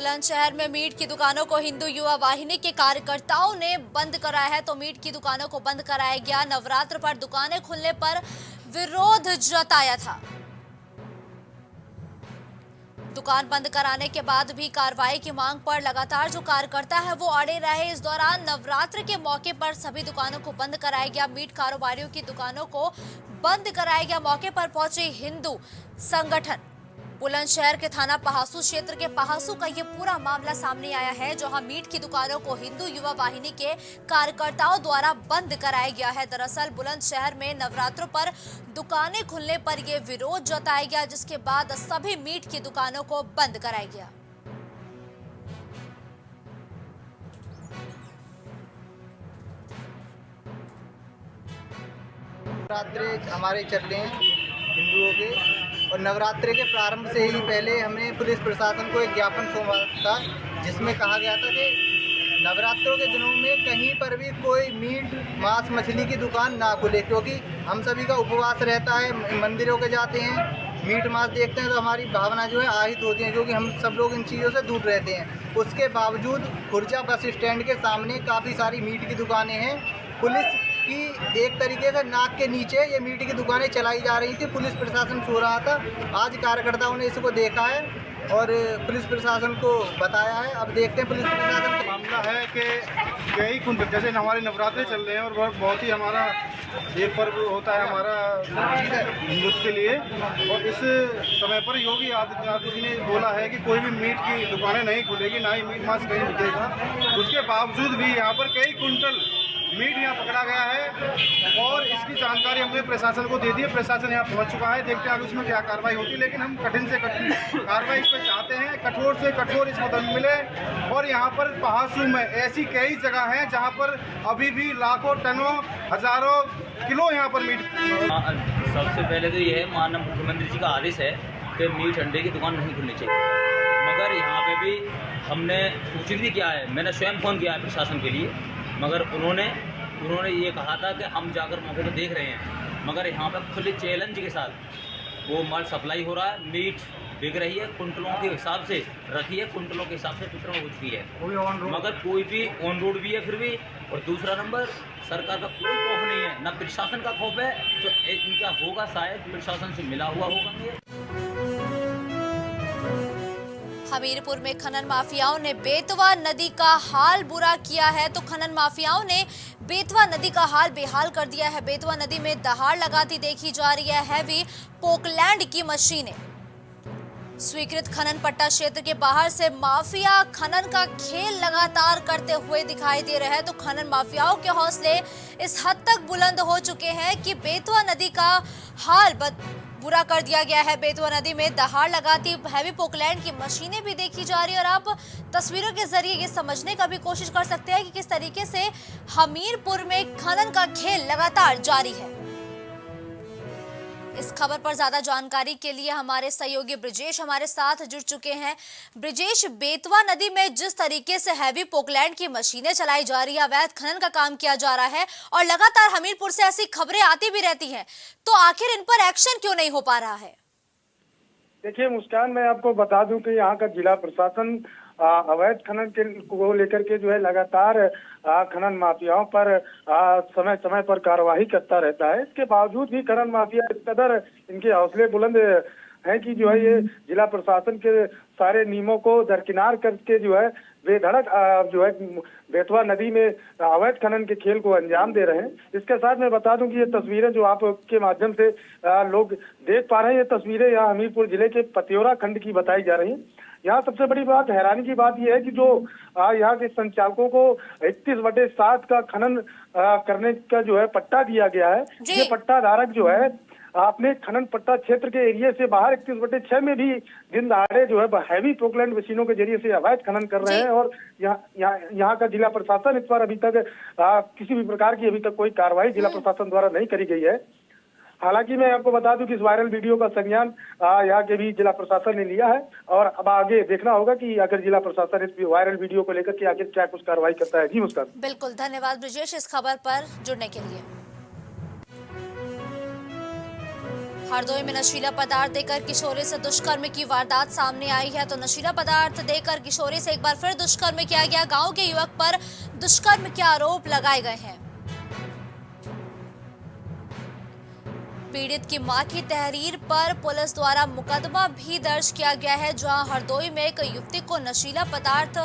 बुलंदशहर में मीट की दुकानों को हिंदू युवा वाहिनी के कार्यकर्ताओं ने बंद कराया है। तो मीट की दुकानों को बंद कराया गया। नवरात्र पर दुकानें खुलने पर विरोध जताया था। दुकान बंद कराने के बाद भी कार्रवाई की मांग पर लगातार जो कार्यकर्ता है वो अड़े रहे। इस दौरान नवरात्र के मौके पर सभी दुकानों को बंद कराया गया। मीट कारोबारियों की दुकानों को बंद कराया गया। मौके पर पहुंचे हिंदू संगठन। बुलंदशहर के थाना पहासू क्षेत्र के पहासू का ये पूरा मामला सामने आया है, जहां मीट की दुकानों को हिंदू युवा वाहिनी के कार्यकर्ताओं द्वारा बंद कराया गया है। दरअसल बुलंदशहर में नवरात्रों पर दुकानें खुलने पर यह विरोध जताया गया, जिसके बाद सभी मीट की दुकानों को बंद कराया गया। नवरात्रे हमारे चल रहे हैं हिंदुओं के, और नवरात्रे के प्रारंभ से ही पहले हमने पुलिस प्रशासन को एक ज्ञापन सौंपा था, जिसमें कहा गया था कि नवरात्रों के दिनों में कहीं पर भी कोई मीट मांस मछली की दुकान ना खुले, क्योंकि हम सभी का उपवास रहता है। मंदिरों के जाते हैं, मीट मांस देखते हैं तो हमारी भावना जो है आहित होती है, क्योंकि हम सब लोग इन चीज़ों से दूर रहते हैं। उसके बावजूद खुर्जा बस स्टैंड के सामने काफ़ी सारी मीट की दुकानें हैं। पुलिस की एक तरीके से नाक के नीचे ये मीट की दुकानें चलाई जा रही थी। पुलिस प्रशासन सो रहा था। आज कार्यकर्ताओं ने इसको देखा है और पुलिस प्रशासन को बताया है। अब देखते हैं पुलिस प्रशासन का मामला है कि कई कुंटल, जैसे हमारे नवरात्रे चल रहे हैं और बहुत ही हमारा ये पर्व होता है हमारा हिंदुत्व के लिए, और इस समय पर योगी आदित्यनाथ जी ने बोला है कि कोई भी मीट की दुकानें नहीं खुलेगी, ना ही मीट मांस कहीं बिकेगा। उसके बावजूद भी यहाँ पर कई कुंटल मीट यहाँ पकड़ा गया है और इसकी जानकारी हमने प्रशासन को दे दी है। प्रशासन यहाँ पहुँच चुका है। देखते हैं आगे उसमें क्या कार्रवाई होती है, लेकिन हम कठिन से कठिन कार्रवाई इस पर चाहते हैं, कठोर से कठोर इसको दंड मिले। और यहाँ पर पहासू में ऐसी कई जगह हैं जहाँ पर अभी भी लाखों टनों हजारों किलो यहाँ पर मीट। सबसे पहले तो ये है, माननीय मुख्यमंत्री जी का आदेश है कि मीट अंडे की दुकान नहीं खुलनी चाहिए, मगर यहाँ पे भी हमने सूचित भी किया है। मैंने स्वयं फ़ोन किया है प्रशासन के लिए, मगर उन्होंने ये कहा था कि हम जाकर मौके पर देख रहे हैं। मगर यहाँ पर खुले चैलेंज के साथ वो माल सप्लाई हो रहा है, मीट बिक रही है, कुंटलों के हिसाब से रखी है, कुंटलों के हिसाब से वितरण हो चुकी है, मगर कोई भी ऑन रोड भी है फिर भी। और दूसरा नंबर, सरकार का कोई खौफ नहीं है, न प्रशासन का खौफ है। तो इनका होगा शायद प्रशासन से मिला हुआ होगा। हमीरपुर में खनन माफियाओं ने बेतवा नदी का हाल बुरा किया है। तो खनन माफियाओं ने बेतवा नदी का हाल बेहाल कर दिया है। बेतवा नदी में दहाड़ लगाती देखी जा रही है हैवी पोकलैंड की मशीनें। स्वीकृत खनन पट्टा क्षेत्र के बाहर से माफिया खनन का खेल लगातार करते हुए दिखाई दे रहे हैं। तो खनन माफियाओं के हौसले इस हद तक बुलंद हो चुके हैं कि बेतवा नदी का हाल बुरा कर दिया गया है। बेतवा नदी में दहाड़ लगाती हैवी पोकलैंड की मशीनें भी देखी जा रही है। और आप तस्वीरों के जरिए ये समझने का भी कोशिश कर सकते हैं कि किस तरीके से हमीरपुर में खनन का खेल लगातार जारी है। इस खबर पर ज्यादा जानकारी के लिए हमारे सहयोगी ब्रिजेश हमारे साथ जुड़ चुके हैं। ब्रिजेश, बेतवा नदी में जिस तरीके से हैवी पोकलैंड की मशीनें चलाई जा रही है, अवैध खनन का काम किया जा रहा है और लगातार हमीरपुर से ऐसी खबरें आती भी रहती हैं, तो आखिर इन पर एक्शन क्यों नहीं हो पा रहा है? देखिए मुस्कान, मैं आपको बता दूं कि यहाँ का जिला प्रशासन अवैध खनन के को लेकर के जो है लगातार खनन माफियाओं पर समय समय पर कार्यवाही करता रहता है। इसके बावजूद भी खनन माफिया इस कदर इनके हौसले बुलंद हैं कि जो है ये जिला प्रशासन के सारे नियमों को दरकिनार करके जो है बेधड़क जो है बेतवा नदी में अवैध खनन के खेल को अंजाम दे रहे हैं। इसके साथ मैं बता दूं कि ये तस्वीरें जो आपके माध्यम से लोग देख पा रहे हैं, ये तस्वीरें यहाँ हमीरपुर जिले के पतियोरा खंड की बताई जा रही हैं। यहाँ सबसे बड़ी बात, हैरानी की बात यह है कि जो यहाँ के संचालकों को 31/7 का खनन करने का जो है पट्टा दिया गया है। ये पट्टा धारक जो है अपने खनन पट्टा क्षेत्र के एरिया से बाहर 31/6 में भी दिन दहाड़े जो है हैवी पोकलैंड मशीनों के जरिए से अवैध खनन कर रहे हैं। और यहाँ का जिला प्रशासन इस पर अभी तक किसी भी प्रकार की अभी तक कोई कार्रवाई जिला प्रशासन द्वारा नहीं करी गई है। हालांकि मैं आपको बता दूं कि इस वायरल वीडियो का संज्ञान यहाँ के भी जिला प्रशासन ने लिया है और अब आगे देखना होगा कि अगर जिला प्रशासन इस वायरल वीडियो को लेकर के आगे क्या कुछ कार्रवाई करता है। जी मुस्कान। बिल्कुल, धन्यवाद ब्रिजेश इस खबर पर जुड़ने के लिए। हरदोई में नशीला पदार्थ देकर किशोरी से दुष्कर्म की वारदात सामने आई है। तो नशीला पदार्थ देकर किशोरी से एक बार फिर दुष्कर्म किया गया। गांव के युवक पर दुष्कर्म के आरोप लगाए गए हैं। पीड़ित की मां की तहरीर पर पुलिस द्वारा मुकदमा भी दर्ज किया गया है, जहां हरदोई में एक युवती को नशीला पदार्थ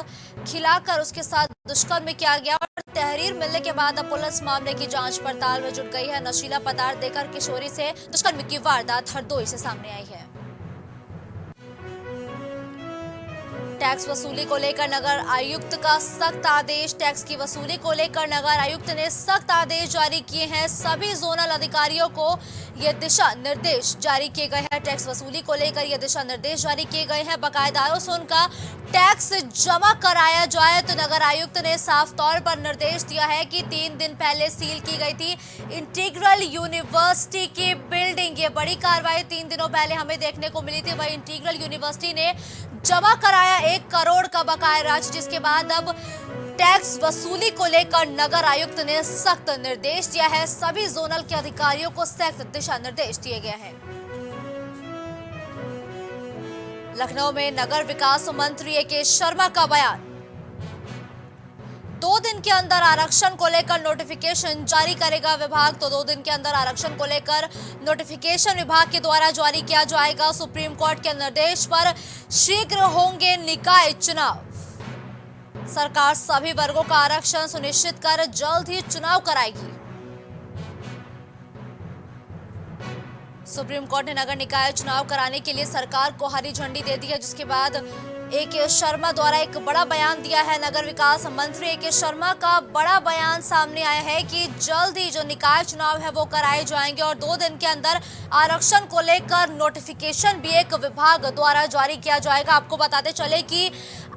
खिलाकर उसके साथ दुष्कर्म किया गया और तहरीर मिलने के बाद अब पुलिस मामले की जांच पड़ताल में जुट गई है। नशीला पदार्थ देकर किशोरी से दुष्कर्म की वारदात हरदोई से सामने आई है। टैक्स वसूली को लेकर नगर आयुक्त का सख्त आदेश। टैक्स की वसूली को लेकर नगर आयुक्त ने सख्त आदेश जारी किए हैं। सभी जोनल अधिकारियों को ये दिशा निर्देश जारी किए गए हैं। टैक्स वसूली को लेकर ये दिशा निर्देश जारी किए गए हैं। बकायेदारों से उनका टैक्स जमा कराया जाए। तो नगर आयुक्त ने साफ तौर पर निर्देश दिया है कि 3 दिन पहले सील की गई थी इंटीग्रल यूनिवर्सिटी की बिल्डिंग। ये बड़ी कार्रवाई 3 दिनों पहले हमें देखने को मिली थी। वही इंटीग्रल यूनिवर्सिटी ने जमा कराया 1 करोड़ का बकाया राशि, जिसके बाद अब टैक्स वसूली को लेकर नगर आयुक्त ने सख्त निर्देश दिया है। सभी जोनल के अधिकारियों को सख्त दिशा निर्देश दिए गए हैं। लखनऊ में नगर विकास मंत्री ए.के. शर्मा का बयान। 2 दिन के अंदर आरक्षण को लेकर नोटिफिकेशन जारी करेगा विभाग। तो 2 दिन के अंदर आरक्षण को लेकर नोटिफिकेशन विभाग के द्वारा जारी किया जाएगा। सुप्रीम कोर्ट के निर्देश पर शीघ्र होंगे निकाय चुनाव। सरकार सभी वर्गों का आरक्षण सुनिश्चित कर जल्द ही चुनाव कराएगी। सुप्रीम कोर्ट ने नगर निकाय चुनाव कराने के लिए सरकार को हरी झंडी दे दी है, जिसके बाद ए.के. शर्मा द्वारा एक बड़ा बयान दिया है। नगर विकास मंत्री ए.के. शर्मा का बड़ा बयान सामने आया है कि जल्द ही जो निकाय चुनाव है वो कराए जाएंगे और 2 दिन के अंदर आरक्षण को लेकर नोटिफिकेशन भी एक विभाग द्वारा जारी किया जाएगा। आपको बताते चले कि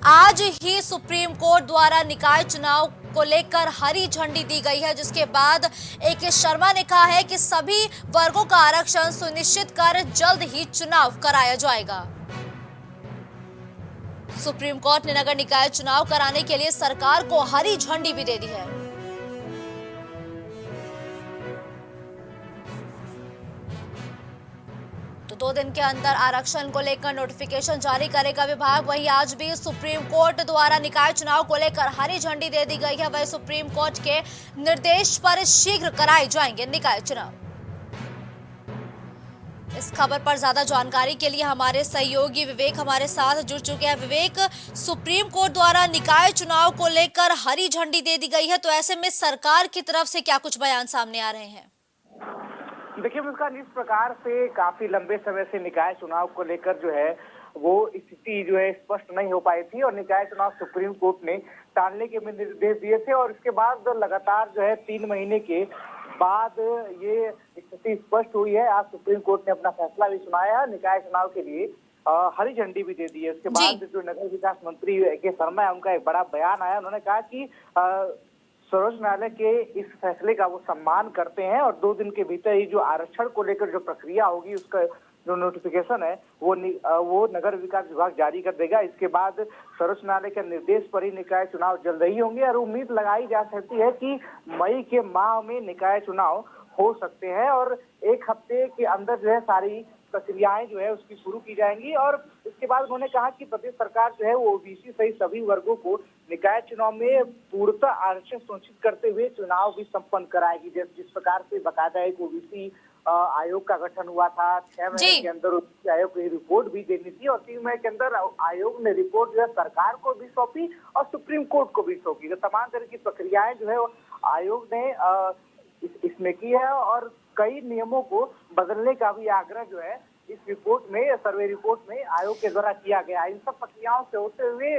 आज ही सुप्रीम कोर्ट द्वारा निकाय चुनाव को लेकर हरी झंडी दी गई है, जिसके बाद ए.के. शर्मा ने कहा है कि सभी वर्गों का आरक्षण सुनिश्चित कर जल्द ही चुनाव कराया जाएगा। सुप्रीम कोर्ट ने नगर निकाय चुनाव कराने के लिए सरकार को हरी झंडी भी दे दी है। तो 2 दिन के अंदर आरक्षण को लेकर नोटिफिकेशन जारी करेगा विभाग। वहीं आज भी सुप्रीम कोर्ट द्वारा निकाय चुनाव को लेकर हरी झंडी दे दी गई है। वहीं सुप्रीम कोर्ट के निर्देश पर शीघ्र कराए जाएंगे निकाय चुनाव। इस खबर पर ज्यादा जानकारी के लिए हमारे सहयोगी विवेक हमारे साथ जुड़ चुके हैं। विवेक, सुप्रीम कोर्ट द्वारा निकाय चुनाव को लेकर हरी झंडी दे दी गई है, तो ऐसे में सरकार की तरफ से क्या कुछ बयान सामने आ रहे हैं? देखिए मुस्कान, इस प्रकार से काफी लंबे समय से निकाय चुनाव को लेकर जो है वो स्थिति जो है स्पष्ट नहीं हो पाई थी और निकाय चुनाव सुप्रीम कोर्ट ने टालने के निर्देश दिए थे और इसके बाद लगातार जो है 3 महीने के बाद ये स्थिति स्पष्ट हुई है। आज सुप्रीम कोर्ट ने अपना फैसला भी सुनाया है। निकाय चुनाव के लिए हरी झंडी भी दे दी है। उसके बाद जो नगर विकास मंत्री ए.के. शर्मा है, उनका एक बड़ा बयान आया। उन्होंने कहा कि सर्वोच्च न्यायालय के इस फैसले का वो सम्मान करते हैं और 2 दिन के भीतर ही जो आरक्षण को लेकर जो प्रक्रिया होगी उसका जो नोटिफिकेशन है वो नगर विकास विभाग जारी कर देगा। इसके बाद सर्वोच्च न्यायालय के निर्देश पर ही निकाय चुनाव जल्द ही होंगे और उम्मीद लगाई जा सकती है कि मई के माह में निकाय चुनाव हो सकते हैं और 1 हफ्ते के अंदर जो है सारी प्रक्रियाएं जो है उसकी शुरू की जाएंगी। और इसके बाद उन्होंने कहा कि प्रदेश सरकार जो है वो ओबीसी सहित सभी वर्गों को निकाय चुनाव में पूर्णतः आरक्षण सुनिश्चित करते हुए चुनाव भी संपन्न कराएगी। जिस प्रकार से बकायदा एक ओबीसी आयोग का गठन हुआ था, 6 महीने के अंदर उस आयोग की रिपोर्ट भी देनी थी और 3 महीने के अंदर आयोग ने रिपोर्ट जो है सरकार को भी सौंपी और सुप्रीम कोर्ट को भी सौंपी। तो तमाम तरह की प्रक्रियाएं जो है आयोग ने इसमें की है और कई नियमों को बदलने का भी आग्रह जो है इस रिपोर्ट में, सर्वे रिपोर्ट में आयोग के द्वारा किया गया। इन सब प्रक्रियाओं से होते हुए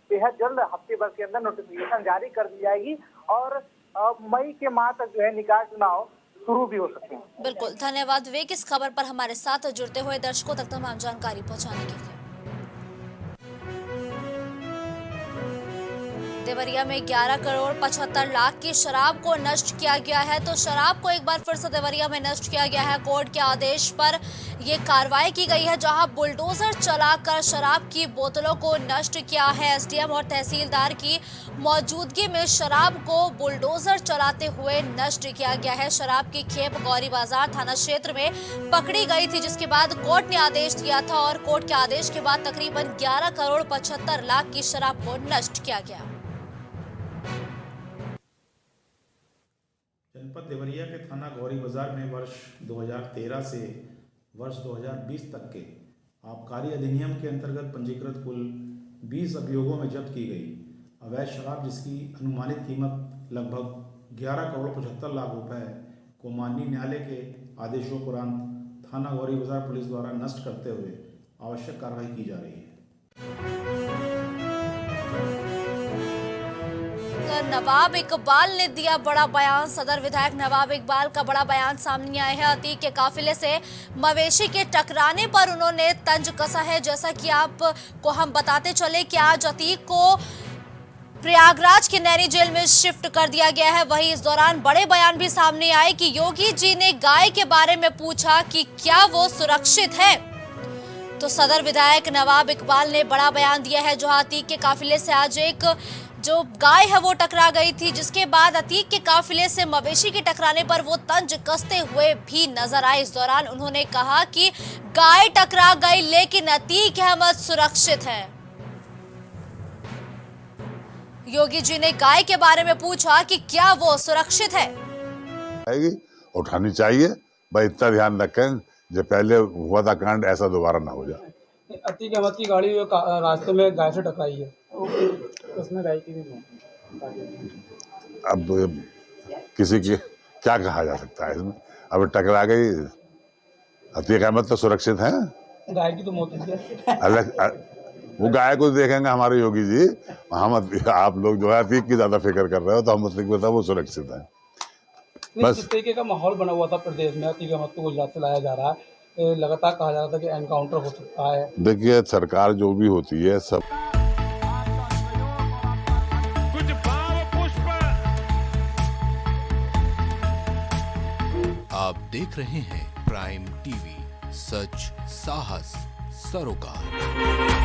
बेहद जल्द हफ्ते भर के अंदर नोटिफिकेशन जारी कर दी जाएगी और मई के माह तक जो है निकाय चुनाव शुरू भी हो सकते हैं। बिल्कुल, धन्यवाद विवेक इस खबर पर हमारे साथ जुड़ते हुए दर्शकों तक तमाम जानकारी पहुंचाने के लिए। देवरिया में 11 करोड़ 75 लाख की शराब को नष्ट किया गया है। तो शराब को एक बार फिर से देवरिया में नष्ट किया गया है। कोर्ट के आदेश पर ये कार्रवाई की गई है, जहां बुलडोजर चलाकर शराब की बोतलों को नष्ट किया है। एसडीएम और तहसीलदार की मौजूदगी में शराब को बुलडोजर चलाते हुए नष्ट किया गया है। शराब की खेप गौरी बाजार थाना क्षेत्र में पकड़ी गई थी, जिसके बाद कोर्ट ने आदेश दिया था और कोर्ट के आदेश के बाद तकरीबन 11 करोड़ 75 लाख की शराब को नष्ट किया गया। जनपद देवरिया के थाना गौरी बाजार में वर्ष 2013 से वर्ष 2020 तक के आबकारी अधिनियम के अंतर्गत पंजीकृत कुल 20 अभियोगों में जब्त की गई अवैध शराब, जिसकी अनुमानित कीमत लगभग 11 करोड़ 75 लाख रुपए को माननीय न्यायालय के आदेशोपरांत थाना गौरी बाजार पुलिस द्वारा नष्ट करते हुए आवश्यक कार्रवाई की जा रही है। नवाब इकबाल ने दिया बड़ा बयान। सदर विधायक नवाब इकबाल का बड़ा बयान सामने आया है। अतीक के काफिले से मवेशी के टकराने पर उन्होंने तंज कसा है। जैसा कि आपको हम बताते चले कि आज अतीक को प्रयागराज के नैनी जेल में शिफ्ट कर दिया गया है। वहीं इस दौरान बड़े बयान भी सामने आए कि योगी जी ने गाय के बारे में पूछा कि क्या वो सुरक्षित है। तो सदर विधायक नवाब इकबाल ने बड़ा बयान दिया है। जो अतीक के काफिले से आज एक जो गाय है वो टकरा गई थी, जिसके बाद अतीक के काफिले से मवेशी के टकराने पर वो तंज कसते हुए भी नजर आए। इस दौरान उन्होंने कहा कि गाय टकरा गई लेकिन अतीक अहमद सुरक्षित है। योगी जी ने गाय के बारे में पूछा कि क्या वो सुरक्षित है। उठानी चाहिए भाई, इतना ध्यान रखें जो पहले हुआ था कांड ऐसा दोबारा ना हो जाए। अतीक अहमद की गाड़ी रास्ते में गाय से टकराई है, उसमें गाय की भी अब किसी की क्या कहा जा सकता है इसमें। अब टकरा गई, अतीक अहमद तो सुरक्षित हैं। गाय की तो मौत हुई है। अलग वो गाय को देखेंगे हमारे योगी जी। हम आप लोग जो है अतीक की ज्यादा फिक्र कर रहे हो, तो हम अतीक में वो सुरक्षित है। बस इस तरीके का माहौल बना हुआ था प्रदेश में। अतीक अहमद को गुजरात से लाया जा रहा है, लगातार कहा जा रहा था कि एनकाउंटर हो सकता है। देखिए, सरकार जो भी होती है सब कुछ भाव पुष्प। आप देख रहे हैं प्राइम टीवी, सच साहस सरोकार।